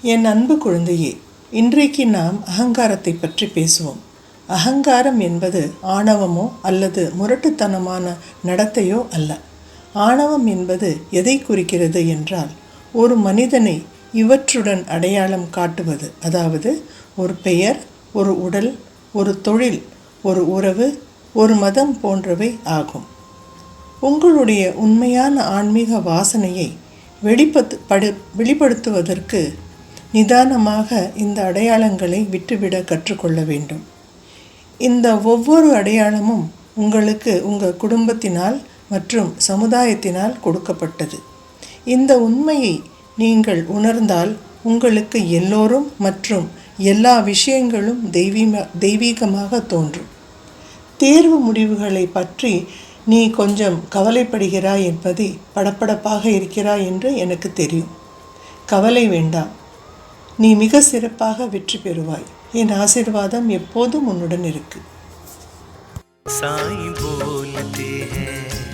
என் அன்பு குழந்தையே, இன்றைக்கு நாம் அகங்காரத்தை பற்றி பேசுவோம். அகங்காரம் என்பது ஆணவமோ அல்லது முரட்டுத்தனமான நடத்தையோ அல்ல. ஆணவம் என்பது எதை குறிக்கிறது என்றால், ஒரு மனிதனை இவற்றுடன் அடையாளம் காட்டுவது. அதாவது ஒரு பெயர், ஒரு உடல், ஒரு தொழில், ஒரு உறவு, ஒரு மதம் போன்றவை ஆகும். உங்களுடைய உண்மையான ஆன்மீக வாசனையை வெளிப்படுத்துவதற்கு நிதானமாக இந்த அடையாளங்களை விட்டுவிட கற்றுக்கொள்ள வேண்டும். இந்த ஒவ்வொரு அடையாளமும் உங்களுக்கு உங்கள் குடும்பத்தினால் மற்றும் சமுதாயத்தினால் கொடுக்கப்பட்டது. இந்த உண்மையை நீங்கள் உணர்ந்தால் உங்களுக்கு எல்லோரும் மற்றும் எல்லா விஷயங்களும் தெய்வீகமாக தோன்றும். தேர்வு முடிவுகளை பற்றி நீ கொஞ்சம் கவலைப்படுகிறாய் என்பதை படபடப்பாக இருக்கிறாய் என்று எனக்கு தெரியும். கவலை வேண்டாம். நீ மிக சிறப்பாக வெற்றி பெறுவாய். என் ஆசீர்வாதம் எப்போதும் உன்னுடன் இருக்கு. சாய் போலते हैं